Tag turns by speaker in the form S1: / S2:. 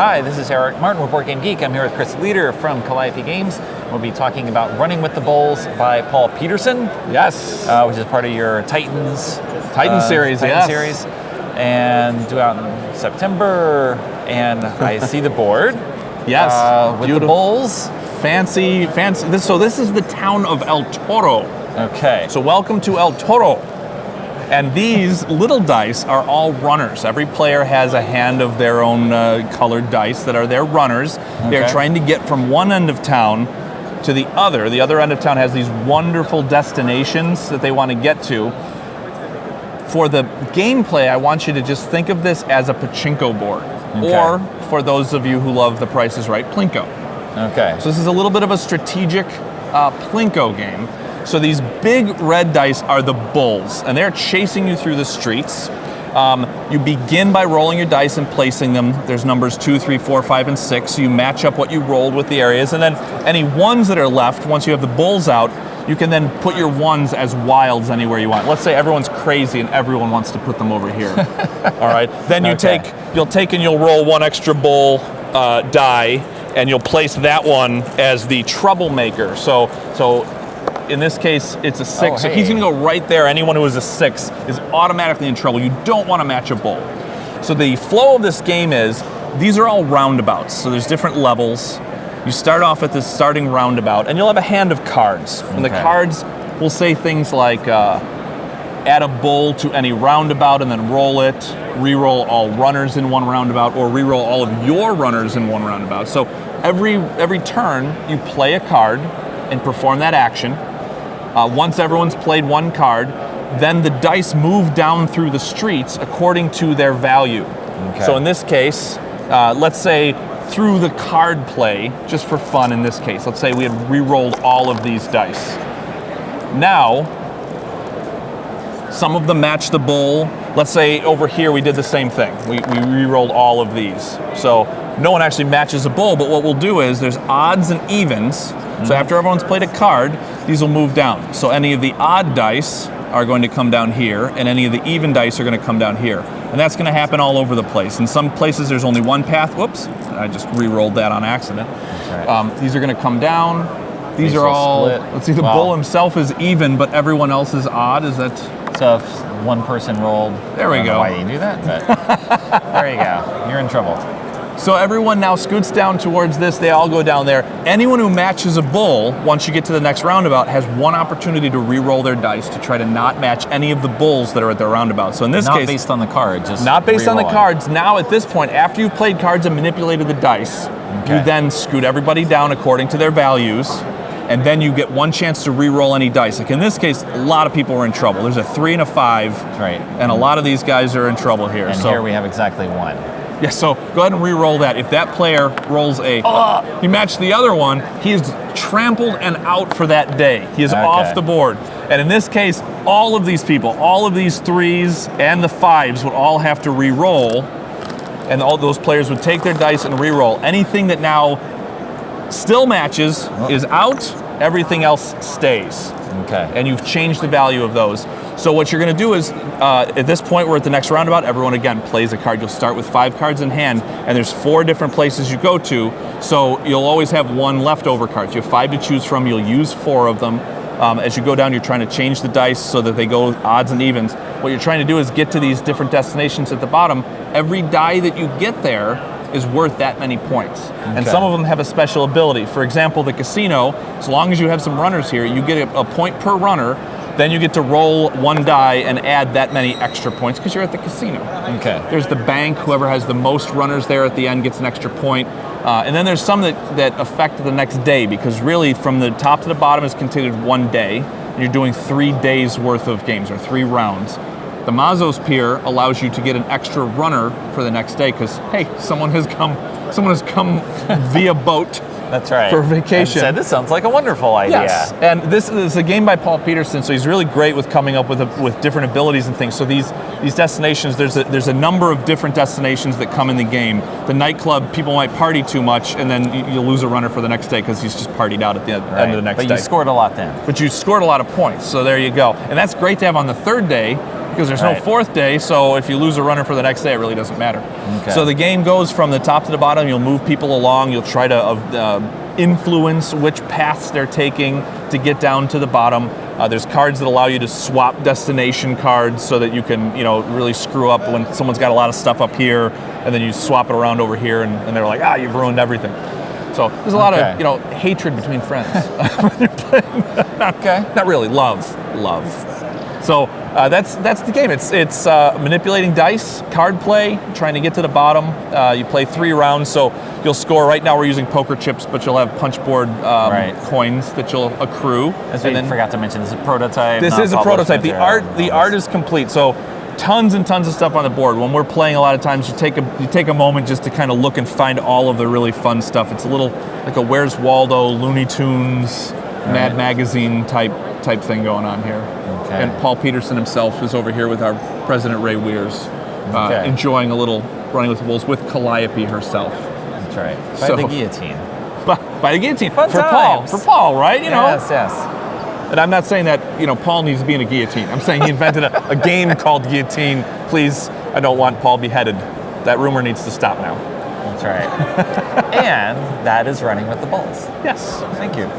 S1: Hi, this is Eric Martin with Board Game Geek. I'm here with Chris Leader from Calliope Games. We'll be talking about Running with the Bulls by Paul Peterson.
S2: Yes.
S1: Which is part of your Titans
S2: series,
S1: series. And due out in September. And I see the board.
S2: Yes.
S1: With the Bulls.
S2: Fancy. So this is the town of El Toro.
S1: Okay.
S2: So welcome to El Toro. And these little dice are all runners. Every player has a hand of their own colored dice that are their runners. Okay. They're trying to get from one end of town to the other. The other end of town has these wonderful destinations that they want to get to. For the gameplay, I want you to just think of this as a pachinko board. Okay. Or, for those of you who love The Price is Right, Plinko.
S1: Okay.
S2: So this is a little bit of a strategic Plinko game. So these big red dice are the bulls, and they're chasing you through the streets. You begin by rolling your dice and placing them. There's numbers 2, 3, 4, 5, and 6. So you match up what you rolled with the areas, and then any ones that are left, once you have the bulls out, you can then put your ones as wilds anywhere you want. Let's say everyone's crazy and everyone wants to put them over here. All right. Then you'll take and you'll roll one extra bull die, and you'll place that one as the troublemaker. So in this case, it's a 6, so he's going to go right there. Anyone who is a 6 is automatically in trouble. You don't want to match a bull. So the flow of this game is, these are all roundabouts, so there's different levels. You start off at this starting roundabout, and you'll have a hand of cards. And the cards will say things like, add a bull to any roundabout and then roll it, re-roll all runners in one roundabout, or re-roll all of your runners in one roundabout. So every turn, you play a card and perform that action. Once everyone's played one card, then the dice move down through the streets according to their value. Okay. So in this case, let's say through the card play, just for fun in this case, let's say we had re-rolled all of these dice. Now, some of them match the bull. Let's say over here we did the same thing. We re-rolled all of these. So no one actually matches a bull, but what we'll do is there's odds and evens. So after everyone's played a card, these will move down. So any of the odd dice are going to come down here, and any of the even dice are going to come down here. And that's going to happen all over the place. In some places there's only one path. Whoops, I just re-rolled that on accident. That's right. These are going to come down. These are all, split. Let's see, the bull himself is even, but everyone else is odd. Is that?
S1: So if one person rolled,
S2: there we go.
S1: I don't know why you do that, but there you go. You're in trouble.
S2: So everyone now scoots down towards this. They all go down there. Anyone who matches a bull, once you get to the next roundabout, has one opportunity to re-roll their dice to try to not match any of the bulls that are at their roundabout. So in this case,
S1: not based on the card, just
S2: not based on the
S1: re-rolling.
S2: cards. Now at this point, after you've played cards and manipulated the dice, you then scoot everybody down according to their values, and then you get one chance to re-roll any dice. Like in this case, a lot of people are in trouble. There's a 3 and a 5, and a lot of these guys are in trouble here.
S1: And here we have exactly 1.
S2: Yeah, so go ahead and re-roll that. If that player rolls you match the other one, he is trampled and out for that day. He is off the board. And in this case, all of these people, all of these 3s and the 5s would all have to re-roll, and all those players would take their dice and re-roll. Anything that now still matches is out, everything else stays.
S1: Okay.
S2: And you've changed the value of those. So what you're going to do is, at this point, we're at the next roundabout, everyone again plays a card. You'll start with 5 cards in hand, and there's 4 different places you go to, so you'll always have 1 leftover card. You have 5 to choose from, you'll use 4 of them. As you go down, you're trying to change the dice so that they go odds and evens. What you're trying to do is get to these different destinations at the bottom. Every die that you get there is worth that many points. And some of them have a special ability. For example, the casino, as long as you have some runners here, you get a point per runner. Then you get to roll 1 die and add that many extra points because you're at the casino.
S1: Okay.
S2: There's the bank. Whoever has the most runners there at the end gets an extra point. And then there's some that affect the next day, because really from the top to the bottom is considered 1 day. And you're doing 3 days worth of games, or 3 rounds. The Mazos Pier allows you to get an extra runner for the next day because, hey, someone has come via boat.
S1: That's right.
S2: For vacation.
S1: And said, this sounds like a wonderful idea.
S2: Yes. And this is a game by Paul Peterson, so he's really great with coming up with different abilities and things. So these destinations, there's a number of different destinations that come in the game. The nightclub, people might party too much, and then you'll lose a runner for the next day because he's just partied out at the end of the next day.
S1: But you scored a lot then.
S2: But you scored a lot of points, so there you go. And that's great to have on the third day, because there's no
S1: Right.
S2: fourth day, so if you lose a runner for the next day, it really doesn't matter.
S1: Okay.
S2: So the game goes from the top to the bottom. You'll move people along. You'll try to influence which paths they're taking to get down to the bottom. There's cards that allow you to swap destination cards so that you can, really screw up when someone's got a lot of stuff up here, and then you swap it around over here, and they're like, you've ruined everything. So there's a lot of, hatred between friends when you're playing. Not really, love. So that's the game. It's manipulating dice, card play, trying to get to the bottom. You play 3 rounds, so you'll score. Right now we're using poker chips, but you'll have punch board coins that you'll accrue.
S1: As we forgot to mention, this is a prototype.
S2: This
S1: not
S2: is a
S1: published
S2: prototype. The art is complete. So tons and tons of stuff on the board. When we're playing, a lot of times you take a moment just to kind of look and find all of the really fun stuff. It's a little like a Where's Waldo, Looney Tunes, Mad Magazine type thing going on here.
S1: Okay.
S2: And Paul Peterson himself is over here with our President Ray Weirs, enjoying a little running with the wolves with Calliope herself.
S1: That's right. By
S2: So-
S1: the guillotine.
S2: By the guillotine.
S1: Fun
S2: For
S1: times.
S2: Paul, right?
S1: Yes.
S2: And I'm not saying that, Paul needs to be in a guillotine. I'm saying he invented a game called Guillotine. Please, I don't want Paul beheaded. That rumor needs to stop now.
S1: That's right. And that is Running with the Bulls.
S2: Yes.
S1: Thank you.